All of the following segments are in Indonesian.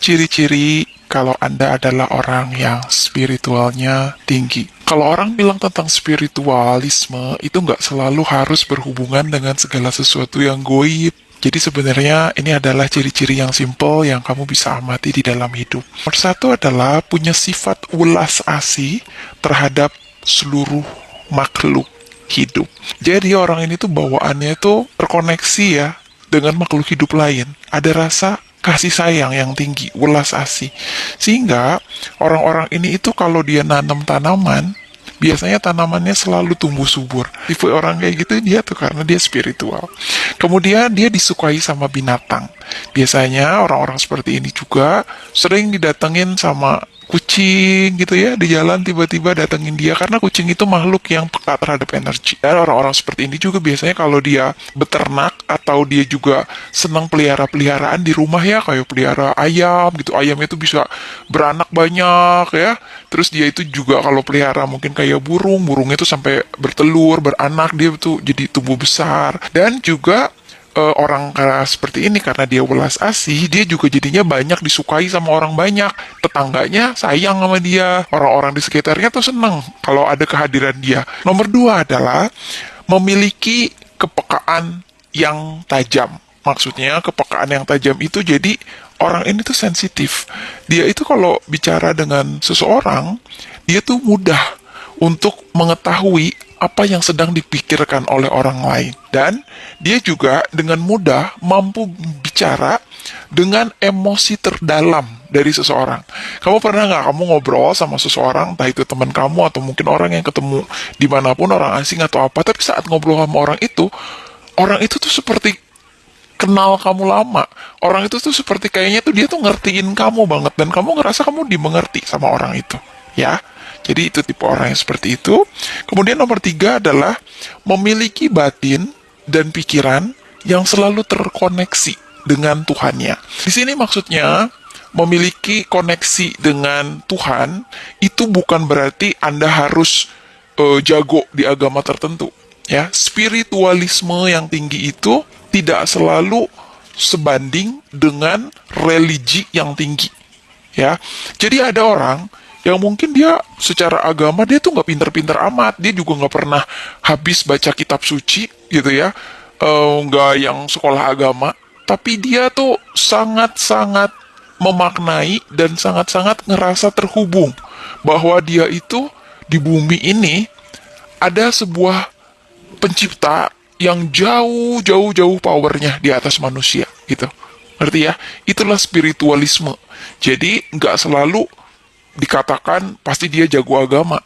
Ciri-ciri kalau Anda adalah orang yang spiritualnya tinggi. Kalau orang bilang tentang spiritualisme, itu nggak selalu harus berhubungan dengan segala sesuatu yang goib. Jadi sebenarnya ini adalah ciri-ciri yang simple yang kamu bisa amati di dalam hidup. Nomor satu adalah punya sifat ulas asih terhadap seluruh makhluk hidup. Jadi orang ini tuh bawaannya tuh terkoneksi ya dengan makhluk hidup lain. Ada rasa kasih sayang yang tinggi, ulas asih. Sehingga orang-orang ini itu kalau dia nanam tanaman, biasanya tanamannya selalu tumbuh subur. Tipe orang kayak gitu dia tuh karena dia spiritual. Kemudian dia disukai sama binatang. Biasanya orang-orang seperti ini juga sering didatengin sama kucing gitu ya, di jalan tiba-tiba datengin dia karena kucing itu makhluk yang peka terhadap energi. Dan orang-orang seperti ini juga biasanya kalau dia beternak atau dia juga senang pelihara-peliharaan di rumah ya, kayak pelihara ayam gitu, ayamnya itu bisa beranak banyak ya. Terus dia itu juga kalau pelihara mungkin kayak burung, burungnya itu sampai bertelur, beranak, dia tuh jadi tumbuh besar. Dan juga orang seperti ini karena dia welas asih, dia juga jadinya banyak disukai sama orang banyak. Tetangganya sayang sama dia, orang-orang di sekitarnya tuh seneng kalau ada kehadiran dia. Nomor dua adalah memiliki kepekaan yang tajam. Maksudnya kepekaan yang tajam itu jadi orang ini tuh sensitif. Dia itu kalau bicara dengan seseorang, dia tuh mudah untuk mengetahui apa yang sedang dipikirkan oleh orang lain. Dan dia juga dengan mudah mampu bicara dengan emosi terdalam dari seseorang. Kamu pernah nggak kamu ngobrol sama seseorang, entah itu teman kamu atau mungkin orang yang ketemu dimanapun, orang asing atau apa, tapi saat ngobrol sama orang itu tuh seperti kenal kamu lama. Orang itu tuh seperti kayaknya tuh dia tuh ngertiin kamu banget dan kamu ngerasa kamu dimengerti sama orang itu. Ya, jadi itu tipe orang yang seperti itu. Kemudian nomor tiga adalah memiliki batin dan pikiran yang selalu terkoneksi dengan Tuhannya. Di sini maksudnya memiliki koneksi dengan Tuhan itu bukan berarti Anda harus jago di agama tertentu. Ya, spiritualisme yang tinggi itu tidak selalu sebanding dengan religi yang tinggi. Ya, jadi ada orang yang mungkin dia secara agama dia tuh nggak pinter-pinter amat, dia juga nggak pernah habis baca kitab suci gitu ya, nggak yang sekolah agama, tapi dia tuh sangat-sangat memaknai dan sangat-sangat ngerasa terhubung bahwa dia itu di bumi ini ada sebuah pencipta yang jauh powernya di atas manusia gitu. Ngerti ya? Itulah spiritualisme. Jadi nggak selalu dikatakan pasti dia jago agama.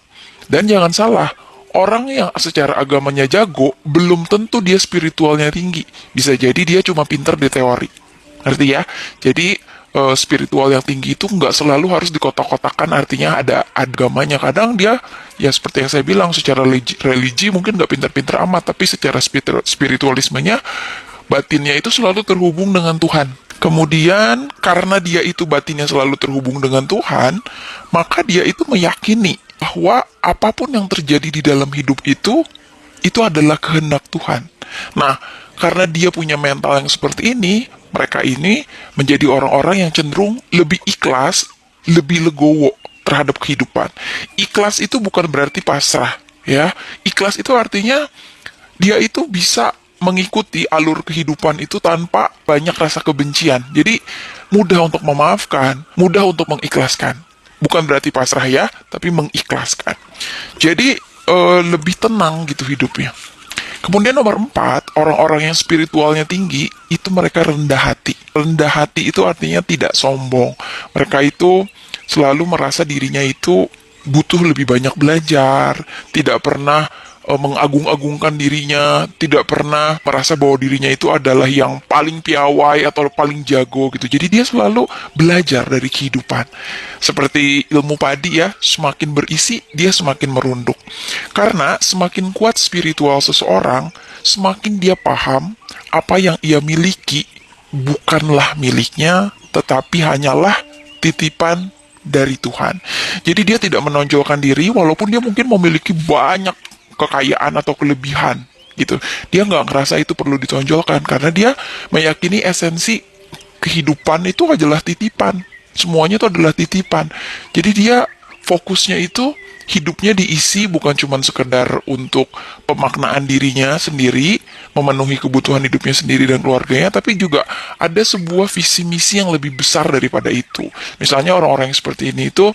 Dan jangan salah, orang yang secara agamanya jago belum tentu dia spiritualnya tinggi. Bisa jadi dia cuma pinter di teori. Ngerti ya? Jadi spiritual yang tinggi itu nggak selalu harus dikotak-kotakan artinya ada agamanya. Kadang dia ya seperti yang saya bilang secara religi mungkin nggak pinter-pinter amat, tapi secara spiritualismenya batinnya itu selalu terhubung dengan Tuhan. Kemudian karena dia itu batinnya selalu terhubung dengan Tuhan, maka dia itu meyakini bahwa apapun yang terjadi di dalam hidup itu adalah kehendak Tuhan. Nah, karena dia punya mental yang seperti ini, mereka ini menjadi orang-orang yang cenderung lebih ikhlas, lebih legowo terhadap kehidupan. Ikhlas itu bukan berarti pasrah, ya. Ikhlas itu artinya dia itu bisa mengikuti alur kehidupan itu tanpa banyak rasa kebencian. Jadi mudah untuk memaafkan, mudah untuk mengikhlaskan. Bukan berarti pasrah ya, tapi mengikhlaskan. Jadi lebih tenang gitu hidupnya. Kemudian nomor 4, orang-orang yang spiritualnya tinggi, itu mereka rendah hati. Rendah hati itu artinya tidak sombong. Mereka itu selalu merasa dirinya itu butuh lebih banyak belajar, tidak pernah mengagung-agungkan dirinya, tidak pernah merasa bahwa dirinya itu adalah yang paling piawai atau paling jago gitu. Jadi dia selalu belajar dari kehidupan. Seperti ilmu padi ya, semakin berisi, dia semakin merunduk. Karena semakin kuat spiritual seseorang, semakin dia paham apa yang ia miliki bukanlah miliknya, tetapi hanyalah titipan dari Tuhan. Jadi dia tidak menonjolkan diri walaupun dia mungkin memiliki banyak kekayaan atau kelebihan gitu. Dia nggak ngerasa itu perlu ditonjolkan karena dia meyakini esensi kehidupan itu adalah titipan semuanya itu adalah titipan. Jadi dia fokusnya itu hidupnya diisi bukan cuma sekedar untuk pemaknaan dirinya sendiri, memenuhi kebutuhan hidupnya sendiri dan keluarganya, tapi juga ada sebuah visi misi yang lebih besar daripada itu. Misalnya orang-orang yang seperti ini itu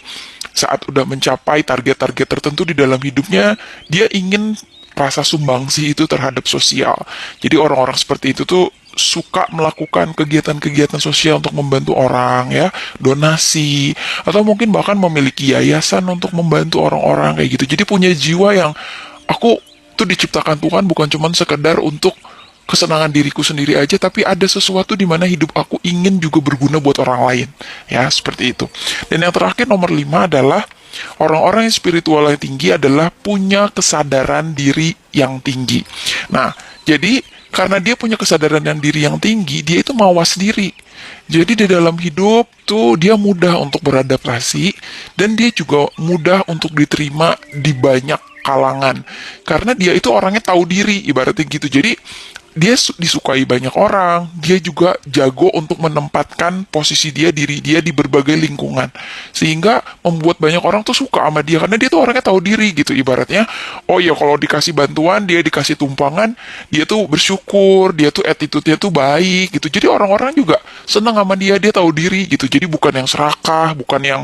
saat udah mencapai target-target tertentu di dalam hidupnya, dia ingin rasa sumbangsi itu terhadap sosial. Jadi orang-orang seperti itu tuh suka melakukan kegiatan-kegiatan sosial untuk membantu orang ya, donasi, atau mungkin bahkan memiliki yayasan untuk membantu orang-orang kayak gitu. Jadi punya jiwa yang aku tuh diciptakan Tuhan bukan cuma sekedar untuk kesenangan diriku sendiri aja, tapi ada sesuatu di mana hidup aku ingin juga berguna buat orang lain. Ya, seperti itu. Dan yang terakhir nomor 5 adalah orang-orang yang spiritual yang tinggi adalah punya kesadaran diri yang tinggi. Nah, jadi karena dia punya kesadaran dan diri yang tinggi, dia itu mawas diri. Jadi di dalam hidup tuh dia mudah untuk beradaptasi dan dia juga mudah untuk diterima di banyak kalangan. Karena dia itu orangnya tahu diri, ibaratnya gitu. Jadi dia disukai banyak orang, dia juga jago untuk menempatkan posisi dia, diri dia di berbagai lingkungan. Sehingga membuat banyak orang tuh suka sama dia, karena dia tuh orangnya tahu diri gitu, ibaratnya. Oh ya, kalau dikasih bantuan, dia dikasih tumpangan, dia tuh bersyukur, dia tuh attitude-nya tuh baik gitu. Jadi orang-orang juga senang sama dia tahu diri gitu. Jadi bukan yang serakah, bukan yang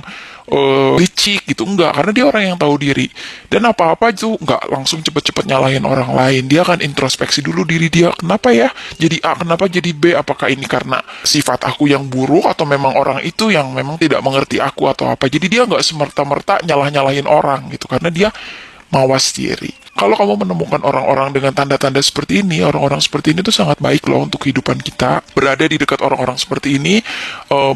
licik gitu, enggak, karena dia orang yang tahu diri. Dan apa-apa itu enggak langsung cepet-cepet nyalahin orang lain, dia akan introspeksi dulu diri dia, kenapa ya jadi A, kenapa jadi B, apakah ini karena sifat aku yang buruk atau memang orang itu yang memang tidak mengerti aku atau apa. Jadi dia nggak semerta-merta nyalah-nyalahin orang gitu, karena dia mawas diri. Kalau kamu menemukan orang-orang dengan tanda-tanda seperti ini, orang-orang seperti ini tuh sangat baik loh untuk kehidupan kita. Berada di dekat orang-orang seperti ini,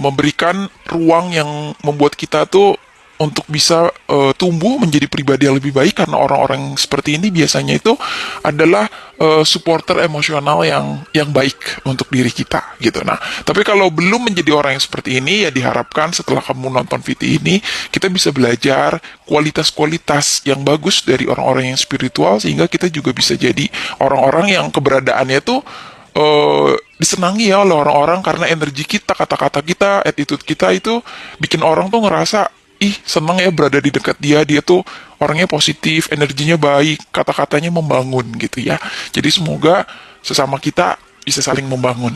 memberikan ruang yang membuat kita tuh untuk bisa tumbuh menjadi pribadi yang lebih baik, karena orang-orang seperti ini biasanya itu adalah supporter emosional yang baik untuk diri kita gitu. Nah, tapi kalau belum menjadi orang yang seperti ini, ya diharapkan setelah kamu nonton video ini kita bisa belajar kualitas-kualitas yang bagus dari orang-orang yang spiritual, sehingga kita juga bisa jadi orang-orang yang keberadaannya tuh disenangi ya oleh orang-orang, karena energi kita, kata-kata kita, attitude kita itu bikin orang tuh ngerasa ih seneng ya berada di dekat dia, dia tuh orangnya positif, energinya baik, kata-katanya membangun gitu ya. Jadi semoga sesama kita bisa saling membangun.